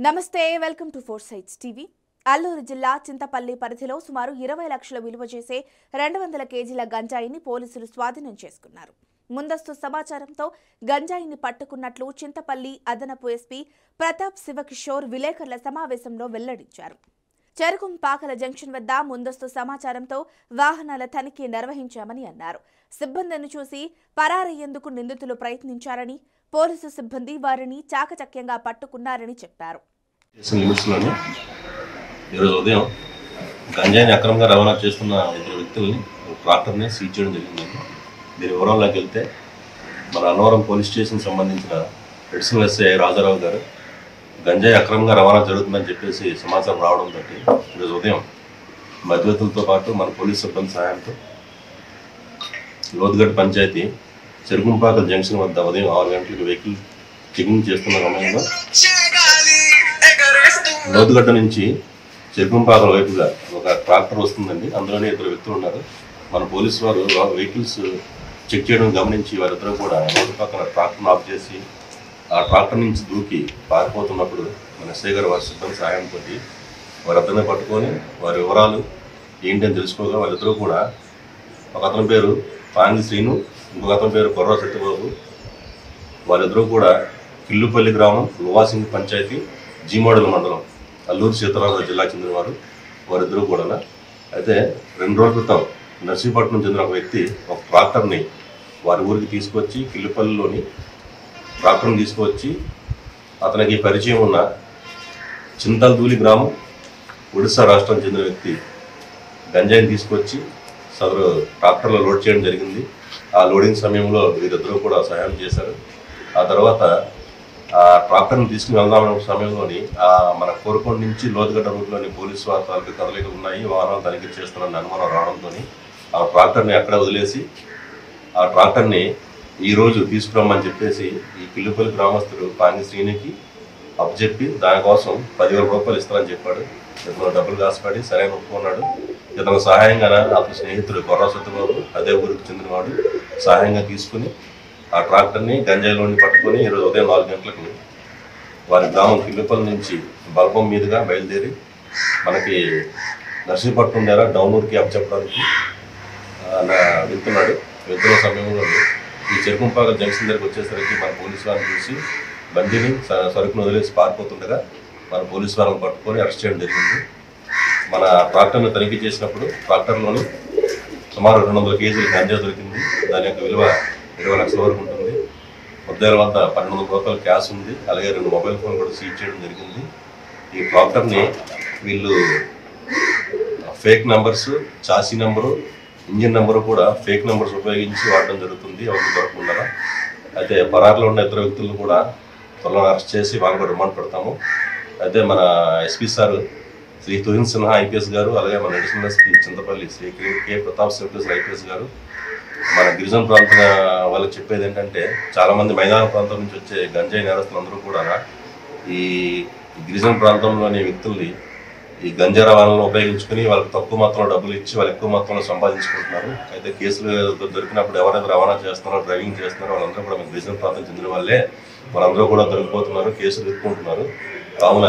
నమస్తే welcome to four sights TV. Alluri జిల్లా చింతపల్లి పరిధిలో సుమారు 20 లక్షల విలువ చేసే 200 కేజీల గంజాయిని పోలీసులు స్వాధీనం చేసుకున్నారు. ముందస్తు సమాచారంతో గంజాయిని పట్టుకున్నట్లు చింతపల్లి అదనపు ఎస్పీ ప్రతాప్ శివకిషోర్ విలేకరుల సమావేశంలో వెల్లడించారు. చెరుకుంపాకల జంక్షన్ వద్ద ముందస్తు సమాచారంతో వాహనాల తనిఖీ నిర్వహించామని అన్నారు. సిబ్బందిని చూసి పరారయ్యేందుకు నిందితులు ప్రయత్నించారని, పోలీసు సిబ్బంది వారిని చాకచక్యంగా పట్టుకున్నారని చెప్పారు. ఈరోజు ఉదయం గంజాయిని అక్రమంగా రవాణా చేస్తున్న ఇద్దరు వ్యక్తుల్ని ట్రాక్టర్ని సీజ్ చేయడం జరిగిందండి. దీని వివరాల్లోకి వెళ్తే మన అన్నవరం పోలీస్ స్టేషన్ సంబంధించిన అడిషనల్ ఎస్ఐ రాజారావు గారు గంజాయి అక్రమంగా రవాణా జరుగుతుందని చెప్పేసి సమాచారం రావడంతో ఈరోజు ఉదయం మధ్యవర్తులతో పాటు మన పోలీస్ సిబ్బంది సహాయంతో లోతుగడ్డ పంచాయతీ చెరుకుంపాకల జంక్షన్ వద్ద ఉదయం 6 గంటలకు వెహికల్ చెకింగ్ చేస్తున్న సమయంలో లోతుగడ్డ నుంచి చెరుకుంపాకల వైపుగా ఒక ట్రాక్టర్ వస్తుందండి. అందులోనే ఇద్దరు వ్యక్తులు ఉన్నారు. మన పోలీసు వారు వెహికల్స్ చెక్ చేయడం గమనించి వారిద్దరూ కూడా రోడ్డు పక్కన ట్రాక్టర్ను ఆఫ్ చేసి ఆ ట్రాక్టర్ నుంచి దూకి పారిపోతున్నప్పుడు మన ఎస్ఐ గారు వారి సిబ్బంది సహాయంతో వారిద్దరిని పట్టుకొని వారి వివరాలు ఏంటని తెలుసుకోగా వాళ్ళిద్దరూ కూడా ఒక అతని పేరు పాంగి శ్రీను, ఇంకొక అతని పేరు కొర్ర సత్యబాబు, వారిద్దరూ కూడా కిల్లుపల్లి గ్రామం లువాసింగ్ పంచాయతీ జీమోడల మండలం అల్లూరు సీతారామరాజు జిల్లాకు చెందినవారు. వారిద్దరూ కూడా అయితే 2 రోజుల క్రితం నర్సీపట్నం చెందిన ఒక వ్యక్తి ఒక ట్రాక్టర్ని వారి ఊరికి తీసుకొచ్చి కిల్లుపల్లిలోని ట్రాక్టర్ని తీసుకువచ్చి అతనికి పరిచయం ఉన్న చింతల్దూలి గ్రామం ఒడిశా రాష్ట్రం చెందిన వ్యక్తి గంజాయిని తీసుకొచ్చి సదరు ట్రాక్టర్లో లోడ్ చేయడం జరిగింది. ఆ లోడింగ్ సమయంలో వీరిద్దరూ కూడా సహాయం చేశారు. ఆ తర్వాత ఆ ట్రాక్టర్ని తీసుకుని వెళ్దామనే సమయంలోని మన కోరుకొండ నుంచి లోతుగడ్డ రూట్లోని పోలీసు వాహనాలకు కదలికలు ఉన్నాయి, వాహనాలు తనిఖీ చేస్తున్నారని అనుమానం రావడంతో ఆ ట్రాక్టర్ని అక్కడ వదిలేసి ఆ ట్రాక్టర్ని ఈరోజు తీసుకురమ్మని చెప్పేసి ఈ కిల్లుపల్లి గ్రామస్తుడు పాంగి శ్రీనికి అప్పచెప్పి దానికోసం 10,000 రూపాయలు ఇస్తారని చెప్పాడు. ఇతను డబ్బులు కాసుపడి సరైన ఒప్పుకున్నాడు. ఇతను సహాయంగా అతని స్నేహితుడు కొర్ర సత్యబాబు అదే ఊరికి చెందినవాడు సహాయంగా తీసుకుని ఆ ట్రాక్టర్ని గంజాయిలోని పట్టుకొని ఈరోజు ఉదయం 4 గంటలకు వారి గ్రామం కిల్లుపల్లి నుంచి బల్బం మీదుగా బయలుదేరి మనకి నర్సీపట్నం ద్వారా డౌనూర్కి అప్పచెప్పడానికి వెళ్తున్న సమయంలో ఈ చెరుకుంపాకల జంక్షన్ దగ్గరికి వచ్చేసరికి మన పోలీసు వారిని చూసి బండిని సరుకును వదిలేసి పారిపోతుండగా మన పోలీసు వారిని పట్టుకొని అరెస్ట్ చేయడం జరిగింది. మన ట్రాక్టర్ని తనిఖీ చేసినప్పుడు ట్రాక్టర్లోని సుమారు 200 కేజీల గంజా దొరికింది. దాని యొక్క విలువ 20 లక్షల వరకు ఉంటుంది. ముద్దాయిల వద్ద 1200 రూపాయల క్యాష్ ఉంది. అలాగే 2 మొబైల్ ఫోన్ కూడా సీజ్ చేయడం జరిగింది. ఈ ట్రాక్టర్ని వీళ్ళు fake numbers, chassis number, engine number కూడా ఫేక్ నెంబర్స్ ఉపయోగించి వాడడం జరుగుతుంది. ఎవరికి దొరకకుండా అయితే పరారులో ఉన్న ఇతర వ్యక్తులను కూడా త్వరలో అరెస్ట్ చేసి వాళ్ళని కూడా రిమాండ్ పెడతాము. అయితే మన SP sir Shri Tuhin Sinha IPS గారు, అలాగే మన additional SP Chintapalli Shri K Pratap Shivakishore IPS గారు మన గిరిజన ప్రాంత వాళ్ళకి చెప్పేది ఏంటంటే చాలామంది మైదాన ప్రాంతం నుంచి వచ్చే గంజాయి నేరస్తులందరూ కూడా ఈ గిరిజన ప్రాంతంలోని వ్యక్తుల్ని ఈ గంజా రవాణాలను ఉపయోగించుకుని వాళ్ళకి తక్కువ మొత్తంలో డబ్బులు ఇచ్చి వాళ్ళు ఎక్కువ మొత్తంలో సంపాదించుకుంటున్నారు. అయితే కేసులు దొరికినప్పుడు ఎవరైతే రవాణా చేస్తున్నారో, డ్రైవింగ్ చేస్తున్నారో వాళ్ళందరూ కూడా మన గిరిజన ప్రాంతం చెందిన వాళ్ళే, వాళ్ళందరూ కూడా దొరికిపోతున్నారు, కేసులు ఎదుర్కొంటున్నారు. కావున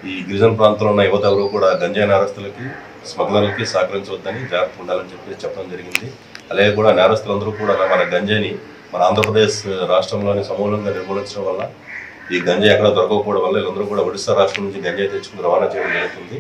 ఈ గిరిజన ప్రాంతంలో ఉన్న యువత ఎవరు కూడా గంజాయి నేరస్తులకి, స్మగ్లర్లకి సహకరించవద్దని జాగ్రత్త ఉండాలని చెప్పి చెప్పడం జరిగింది. అలాగే కూడా నేరస్తులందరూ కూడా మన గంజాయిని మన ఆంధ్రప్రదేశ్ రాష్ట్రంలోని సమూలంగా నిర్మూలించడం వల్ల ఈ గంజాయి ఎక్కడ దొరకకపోవడం వల్ల వీళ్ళందరూ కూడా ఒడిశా రాష్ట్రం నుంచి గంజాయి తెచ్చుకుని రవాణా చేయడం జరుగుతుంది.